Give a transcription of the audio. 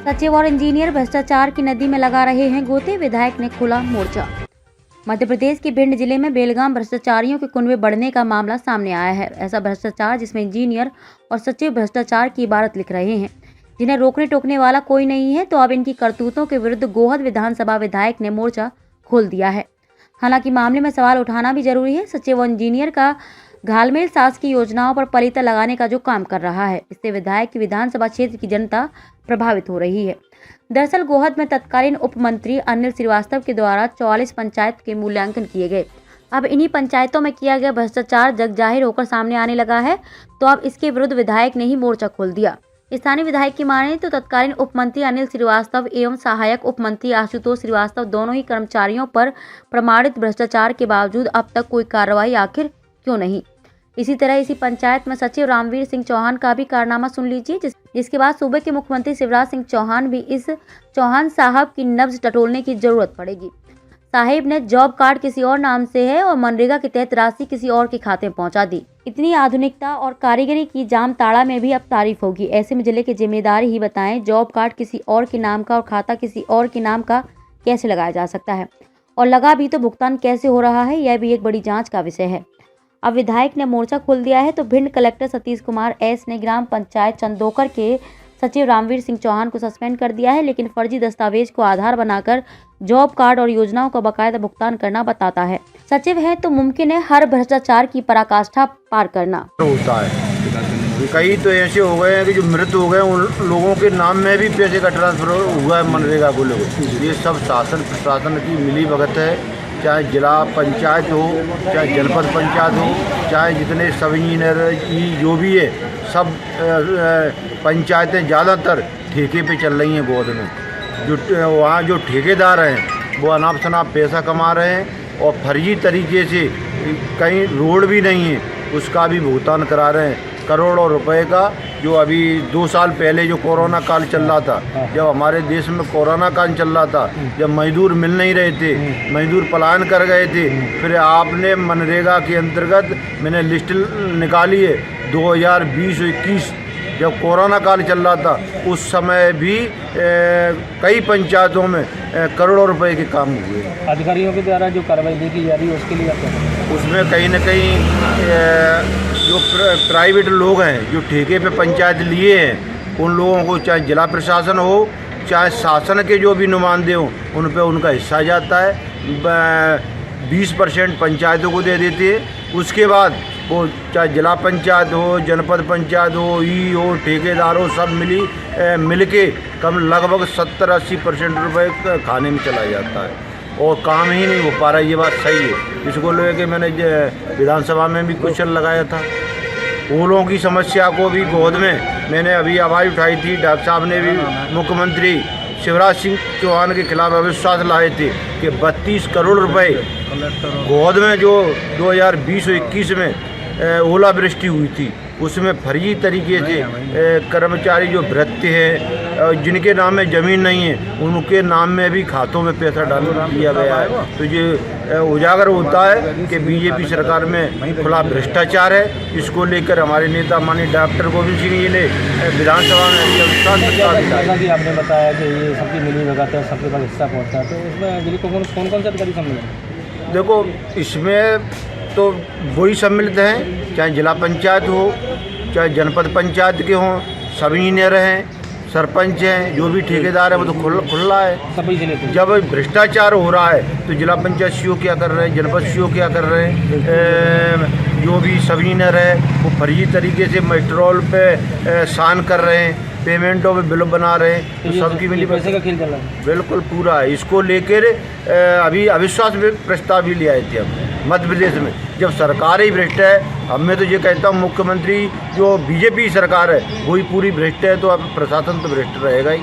सचिव और इंजीनियर भ्रष्टाचार की नदी में लगा रहे हैं गोते, विधायक ने खोला मोर्चा। मध्य प्रदेश के भिंड जिले में बेलगाम भ्रष्टाचारियों के कुनबे बढ़ने का मामला सामने आया है। ऐसा भ्रष्टाचार जिसमें इंजीनियर और सचिव भ्रष्टाचार की इबारत लिख रहे हैं, जिन्हें रोकने टोकने वाला कोई नहीं है। तो अब इनकी करतूतों के विरुद्ध गोहद विधानसभा विधायक ने मोर्चा खोल दिया है। हालांकि मामले में सवाल उठाना भी जरूरी है। सचिव और इंजीनियर का घालमेल शासकीय योजनाओं पर पलीता लगाने का जो काम कर रहा है, इससे विधायक की विधानसभा क्षेत्र की जनता प्रभावित हो रही है। दरअसल गोहद में तत्कालीन उप मंत्री अनिल श्रीवास्तव के द्वारा 44 पंचायत के मूल्यांकन किए गए। अब इन्हीं पंचायतों में किया गया भ्रष्टाचार जग जाहिर होकर सामने आने लगा है। तो अब इसके विरुद्ध विधायक ने ही मोर्चा खोल दिया। स्थानीय विधायक की माने तो तत्कालीन उप मंत्री अनिल श्रीवास्तव एवं सहायक उप मंत्री आशुतोष श्रीवास्तव दोनों ही कर्मचारियों पर प्रमाणित भ्रष्टाचार के बावजूद अब तक कोई कार्रवाई आखिर क्यों नहीं। इसी तरह इसी पंचायत में सचिव रामवीर सिंह चौहान का भी कारनामा सुन लीजिए, जिसके बाद सूबे के मुख्यमंत्री शिवराज सिंह चौहान भी इस चौहान साहब की नब्ज टटोलने की जरूरत पड़ेगी। साहिब ने जॉब कार्ड किसी और नाम से है और मनरेगा के तहत राशि किसी और के खाते में पहुंचा दी। इतनी आधुनिकता और कारीगरी की जामताड़ा में भी अब तारीफ होगी। ऐसे में जिले के जिम्मेदार ही बताएं, जॉब कार्ड किसी और के नाम का और खाता किसी और के नाम का कैसे लगाया जा सकता है, और लगा भी तो भुगतान कैसे हो रहा है, यह भी एक बड़ी जाँच का विषय है। अब विधायक ने मोर्चा खोल दिया है तो भिंड कलेक्टर सतीश कुमार एस ने ग्राम पंचायत चंदोकर के सचिव रामवीर सिंह चौहान को सस्पेंड कर दिया है, लेकिन फर्जी दस्तावेज को आधार बनाकर जॉब कार्ड और योजनाओं का बकायदा भुगतान करना बताता है। सचिव है तो मुमकिन है हर भ्रष्टाचार की पराकाष्ठा पार करना होता है। कई तो ऐसे हो गए हैं कि जो मृत हो गए उन लोगों के नाम में भी पैसे का ट्रांसफर हुआ है मनरेगा को लोगों। ये सब शासन प्रशासन की मिली भगत है। चाहे जिला पंचायत हो, चाहे जनपद पंचायत हो, चाहे जितने सब इंजीनियर जो भी है, सब पंचायतें ज़्यादातर ठेके पे चल रही हैं गोद में। जो वहाँ जो ठेकेदार हैं वो अनाप शनाप पैसा कमा रहे हैं और फर्जी तरीके से कहीं रोड भी नहीं है उसका भी भुगतान करा रहे हैं। करोड़ों रुपए का जो अभी 2 साल पहले जो कोरोना काल चल रहा था, जब हमारे देश में कोरोना काल चल रहा था, जब मजदूर मिल नहीं रहे थे, मजदूर पलायन कर गए थे, फिर आपने मनरेगा के अंतर्गत मैंने लिस्ट निकाली है 2020-21 जब कोरोना काल चल रहा था, उस समय भी कई पंचायतों में करोड़ों रुपए के काम हुए। अधिकारियों के द्वारा जो कार्रवाई देखी जा रही है उसके लिए आप क्या करें? उसमें कहीं न कहीं जो प्राइवेट लोग हैं जो ठेके पे पंचायत लिए हैं, उन लोगों को चाहे जिला प्रशासन हो चाहे शासन के जो भी नुमाइंदे हों, उन पे उनका हिस्सा जाता है। 20% पंचायतों को दे देते हैं। उसके बाद वो चाहे जिला पंचायत हो, जनपद पंचायत हो, हो ठेकेदार हो, सब मिल के कम लगभग 70-80% रुपये खाने में चला जाता है और काम ही नहीं हो पा रहा है। ये बात सही है। इसको लेके मैंने विधानसभा में भी क्वेश्चन लगाया था। ओलों की समस्या को भी गोद में मैंने अभी आवाज़ उठाई थी। डॉक्टर साहब ने भी मुख्यमंत्री शिवराज सिंह चौहान के खिलाफ अविश्वास लाए थे कि 32 करोड़ रुपए गोद में जो 2020-21 में ओलावृष्टि हुई थी उसमें फर्जी तरीके से कर्मचारी जो भृत्य हैं जिनके नाम में ज़मीन नहीं है उनके नाम में भी खातों में पैसा डाल दिया गया है। तो ये उजागर होता है कि बीजेपी सरकार में खुला भ्रष्टाचार है। इसको लेकर हमारे नेता माननीय डॉक्टर गोविंद सिंह जी ने विधानसभा में जैसा कि आपने बताया कि ये सबकी मिली भगत है, सबके पास हिस्सा पहुँचता है, तो इसमें जिले को कौन कौन से अधिकारी सम्मिलित हैं? देखो, इसमें तो वही सम्मिलित हैं, चाहे जिला पंचायत हो चाहे जनपद पंचायत के हों, सब इंजीनियर हैं, सरपंच हैं, जो भी ठेकेदार है वो तो खुला है। जब भ्रष्टाचार हो रहा है तो जिला पंचायत सीओ क्या कर रहे हैं, जनपद सीओ क्या कर रहे हैं, जो भी सब इंजीनियर है वो फर्जी तरीके से मेट्रोल पे साइन कर रहे हैं, पेमेंटों में बिल बना रहे हैं। तो सबकी मिली पैसे का खेल चल रहा है। बिल्कुल पूरा है। इसको लेकर अभी अविश्वास प्रस्ताव भी ले आए थे हम मध्य प्रदेश में। जब सरकार ही भ्रष्ट है, अब मैं तो ये कहता हूँ मुख्यमंत्री जो बीजेपी सरकार है वही पूरी भ्रष्ट है, तो अब प्रशासन तो भ्रष्ट रहेगा ही।